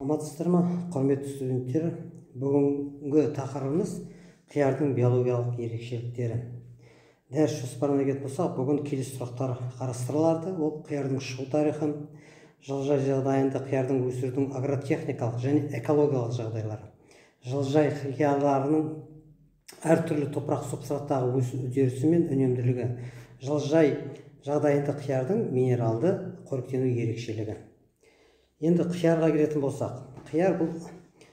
Амандасыздар ма, құрметті студенттер? Бүгінгі тақырыбымыз қиярдың биологиялық ерекшеліктері. Дәріс жоспарына келетін болсақ, бүгін келесі сұрақтар қарастырылады. Ол қиярдың шығу тарихы, жылыжай жағдайында қиярдың өсірудің агротехникалық және экологиялық жағдайлары, жылыжай қияларының әртүрлі топырақ субстраттағы өсу үдерісі мен үнемділігі, жылыжай жағдайында қиярдың минералды қоректену ерекшелігі. Енді қиярға келетін болсақ, қияр бұл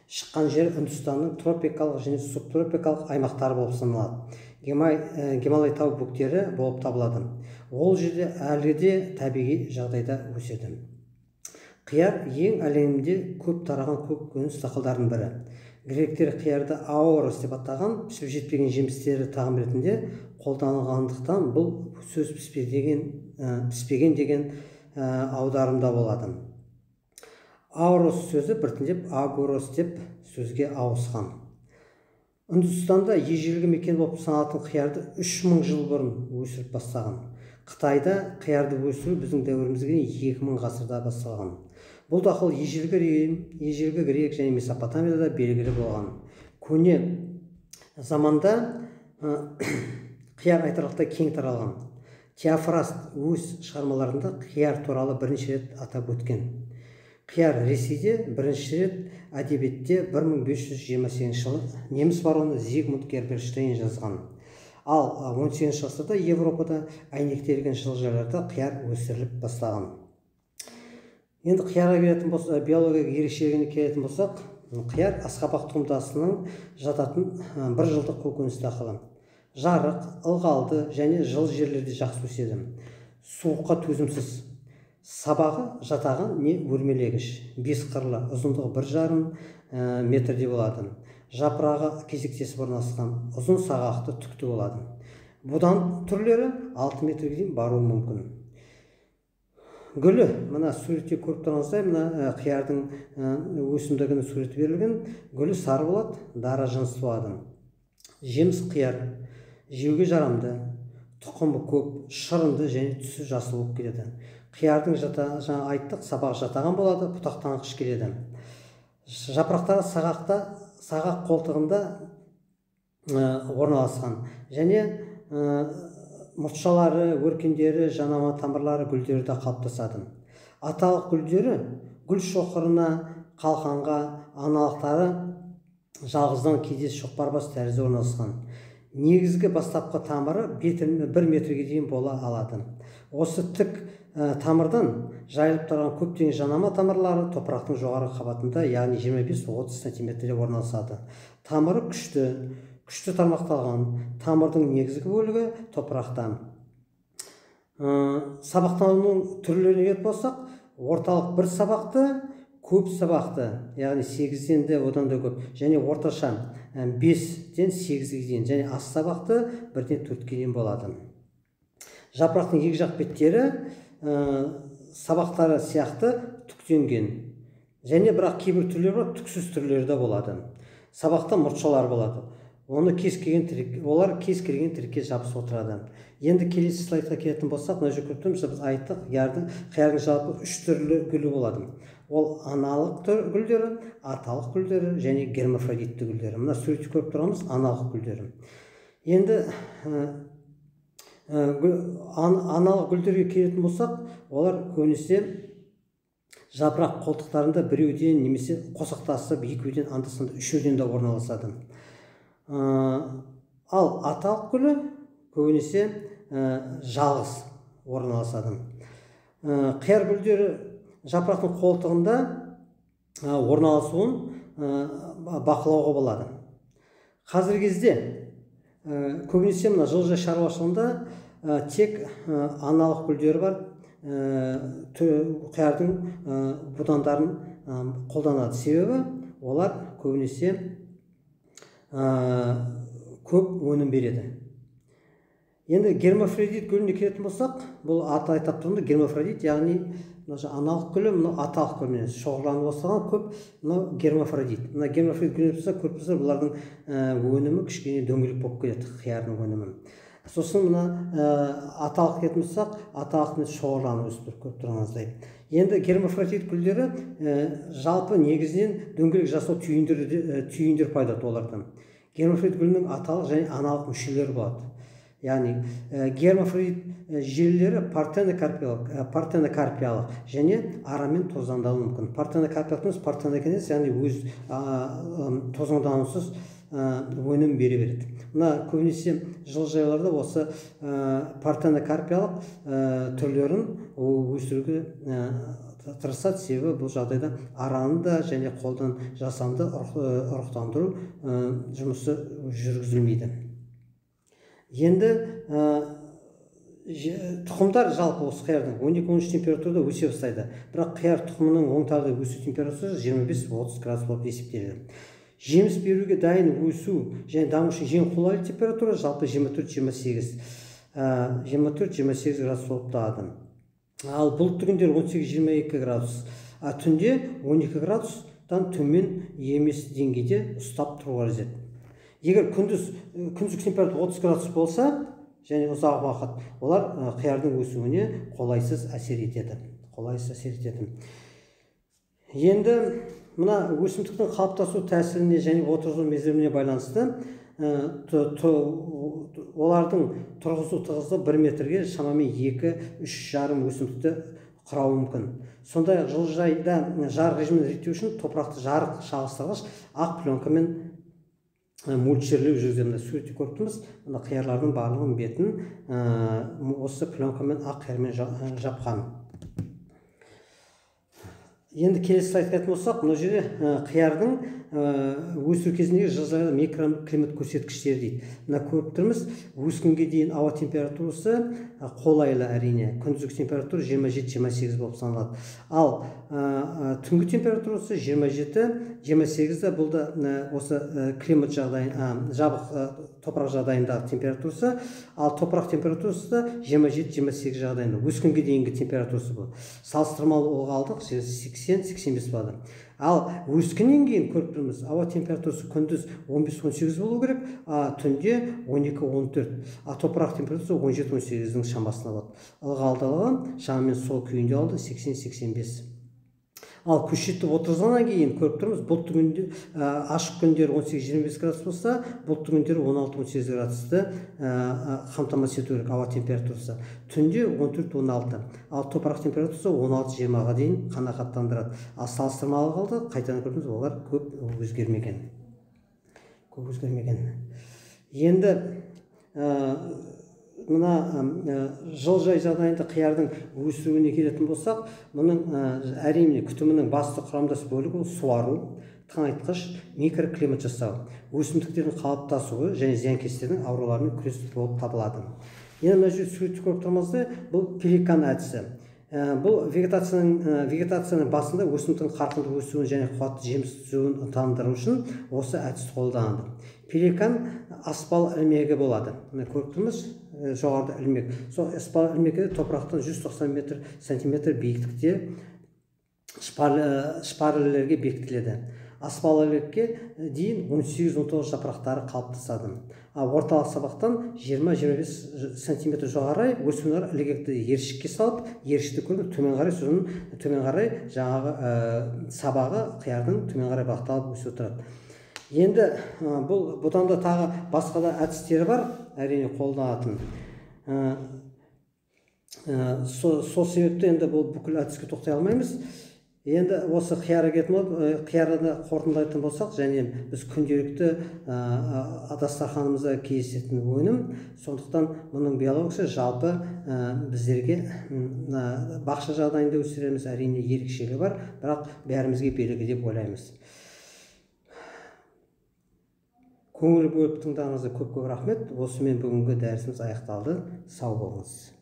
шыққан жер Үндістанның тропикалық және субтропикалық аймақтары болып саналады. Гималай тау бөктері болып табылады. Ол жерде әлі де табиғи жағдайда өседі. Қияр ең әлемде көп тараған көкөніс дақылдарының бірі. Гректер қиярды аорос деп атаған, пісіп жетпеген жемістері тағам ретінде қолданылғандықтан бұл сөз піспеген деген аударымда болады. Аорос сөзі біртіндеп агорос деп сөзге ауысқан. Үндістанда ежелгі мекен болып саналатын қиярды 3000 жыл бұрын өсіріп бастаған. Қытайда қиярды өсіру біздің дәуірімізге 2000 ғасырда басталған. Бұл дақыл ежелгі грек және Месопотамияда белгілі болған. Көне заманда қияр айтарлықтай кең таралған. Теофраст өз шығармаларында қияр туралы бірнеше рет атап өткен. Қияр Ресейде бірінші рет әдебиетте 1528 жылы неміс бароны Зигмунд Герберштейн жазған. Ал 18 ғасырда Европада әйнектелген жылыжайларда қияр өсіріліп бастаған. Енді қиярға келетін болсақ, биологиялық ерекшелігіне келетін болсақ, қияр асқабақ тұқымдасының жататын бір жылдық көкөніс дақылы. Жарық, ылғалды және жылы жерлерде жақсы өседі. Суыққа төзімсіз. Сабағы жатаған не өрмелегіш, 5 қырлы, ұзындығы 1,5 метрде болады. Жапырағы кезектесіп орналасқан, ұзын сағақты түкті болады. Будан түрлері 6 метрге дейін баруы мүмкін. Гүлі, мына суретте көріп тұрғаныңыздай, мына қиярдың өсімдігінің суреті берілген. Гүлі сары болады, дара жыныс болады. Жеміс қияр, жеуге жарамды, тұқымы көп, шырынды және түсі жасыл болып келеді. Қиярдың жаңа айттық, сабақ жатаған болады, бұтақтанғыш келеді. Жапырақтары сағақ қолтығында орналасқан және мұртшалары, өркендері, жанама тамырлары, гүлдері де қалыптасады. Аталық гүлдері гүл шоқырына, қалқанға, аналықтары жалғыздан кейде шоқпарбас тәрізді орналасқан. Негізгі бастапқы тамыры 1 метрге дейін бола алады. Осы тік тамырдан жайылып тұрған көптеген жанама тамырлары топырақтың жоғарғы қабатында, яғни 25-30 сантиметрде орналасады. Тамыры күшті тармақталған. Тамырдың негізгі бөлігі топырақта. Сабақтанудың түрлеріне келетін болсақ, орталық бір сабақты, көп сабақты, яғни 8-ден де одан да көп, және орташа 5-ден 8-ге дейін, және аз сабақты 1-ден 4-ге дейін болады. Жапырақтың екі жақ беттері сабақтары сияқты түктенген. Және бірақ кейбір түрлері бар, түксіз түрлері де болады. Сабақта мұртшалар болады. Олар кез келген тірекке жабысып отырады. Енді келесі слайдқа келетін болсақ, мына жерде көріп тұрмыз, біз айттық, қиярдың жалпы 3 түрлі гүлі болады. Ол аналық гүлдері, аталық гүлдері және гермафродитті гүлдері. Мына суретте көріп тұрғанымыз аналық гүлдері. Енді аналық гүлдерге келетін болсақ, олар көбінесе жапырақ қолтықтарында біреуден немесе қосақтасып, екеуден, анда-санда үшеуден де орналасады. Ал аталық гүлі көбінесе жалғыз орналасады. Қияр гүлдері жапырақтың қолтығында орналасуын бақылауға болады. Қазіргі кезде көбінесе мына жылыжай шаруашылығында тек аналық гүлдері бар қиярдың будандарын қолданады. Себебі олар көбінесе көп өнім береді. Енді гермафродит гүліне келетін болсақ, бұл аты айтып тұрғанда гермафродит, яғни аналық гүлі, аталық гүліне шоғырланып бастаған көп гермафродит. Мына гермафродит гүліне көріп тұрсыздар, бұлардың өнімі кішкене дөңгелек болып келеді, қиярдың өнімі. Сосын мына аталық келетін болсақ, аталықтың шоғырланып өсіп көріп тұрғаныңыздай. Енді гермафродит гүлдері жалпы негізінен дөңгелек жасыл түйіндер пайда болады олардан. Гермафродит гүлінің аталық және аналық мүшелері болады. Яғни гермафродит желілері партенокарпиялық және арамен тозаңдануы мүмкін. Партенокарпиялық партеногенез, яғни өз тозаңданусыз өнім бере береді. Мына көбінесе жылыжайларда осы партенокарпиялық түрлерін өсіруге тырысады, себебі бұл жағдайда араны да және қолдан жасанды ұрықтандыру жұмысы жүргізілмейді. Енді тұқымдар жалпы осы қиярдың 12-13 температурада өсе бастайды. Бірақ қияр тұқымының оңтайлы өсу температурасы 25-30 градус болып есептеледі. Жеміс беруге дайын өсу және даму үшін ең қолайлы температура жалпы 24-28 градус болып табылады. Ал бұлтты күндер 18-22 градус, түнде 12 градустан төмен емес деңгейде ұстап тұруға қажет. Егер күндізгі температура 30 градус болса және ұзақ уақыт, олар қиярдың өсуіне қолайсыз әсер етеді. Енді мына өсімдіктің қалыптасу тәсіліне және отырғызу мерзіміне байланысты олардың тұрғызу тығыздығы 1 метрге шамамен 2-3,5 өсімдікті құрауы мүмкін. Сондай жылыжайда жарық режимін реттеу үшін топырақты жарық шағыстырғыш ақ пленкамен мульчерлеу жүргіземіз. Суретте көріп тұрмыз, мына қиярлардың барлығын бетін осы пленкамен ақ қиярмен жапқан. Енді келесі слайдқа айтатын болсақ, мына жерде қиярдың өсу кезіндегі жылыжайда микроклимат көрсеткіштері дейді. Мына көріп тұрмыз, өскінге дейін ауа температурасы қолайлы әрине. Күндізгі температура 27-28 болып саналады. Ал түнгі температурасы 27-28-де бұл да осы климат жағдайын, жабық топырақ жағдайындағы температурасы, ал топырақ температурасы 27-28 жағдайында. Өскінге дейінгі температурасы бұл. Салыстырмалы ылғалдық 80-85 болады. Ал өскіннен кейін көріп тұрмыз, ауа температурасы күндіз 15-18 болу керек, түнде 12-14, топырақ температурасы 17-18-дің шамасында болады. Ылғалдылығы шамамен сол күйінде алды 80-85. Ал күшейтіп отырғаннан кейін көріп тұрмыз, бұлтты күндер ашық күндер 18-25 градус болса, бұлтты күндер 16-18 градусты қамтамасыз ету керек ауа температурасы. Түнде 14-16, ал топырақ температурасы 16-20-ға дейін қанағаттандырады. Ал салыстырмалы қалды, қайтадан көрдіңіз, олар көп өзгермеген. Енді мына жылыжай жағдайында қиярдың өсуіне келетін болсақ, мұның әрине күтімінің басты құрамдас бөлігі суару, тыңайтқыш, микроклимат жасау, өсімдіктердің қалыптасуы және зиянкестердің ауруларымен күрес болып табылады. Енді мына жерде суретте көріп тұрмызды, бұл пеликан әдісі. Бұл вегетацияның басында өсімдіктің қарқынды өсуін және қуатты жеміс түзуін ынталандыру үшін осы әдісті қолданады. Пеликан аспал ілмегі болады. Көріп тұрмыз, жоғарыда ілмек. Сол аспал ілмегі топырақтан 190 см биіктікте шпарлерге бекітіледі. Аспал ілмекке дейін 18-19 жапырақтары қалыптасады. Орталық сабақтан 20-25 см жоғары өсімдіктер ілгекті ершікке салып, ершікті көріп төмен қарай, сосын төмен қарай жаңағы сабағы қиярдың төмен қарай бағытталып өсіп отырады. Енді бұдан да тағы басқа да әдістері бар, әрине қолданатын. Сол себепті енді бұл бүкіл әдіске тоқтай алмаймыз. Енді осы қиярды қорытындылайтын болсақ, және біз күнделікті дастарханымызда кездесетін өнім, сондықтан мұның биологиясы жалпы біздерге бақша жағдайында өсіреміз, әрине ерекшелігі бар, бірақ бәрімізге белгілі деп ойлаймыз. Көңіл бөліп тыңдағаныңызға көп рахмет. Осымен бүгінгі дәрісіміз аяқталды. Сау болыңыз.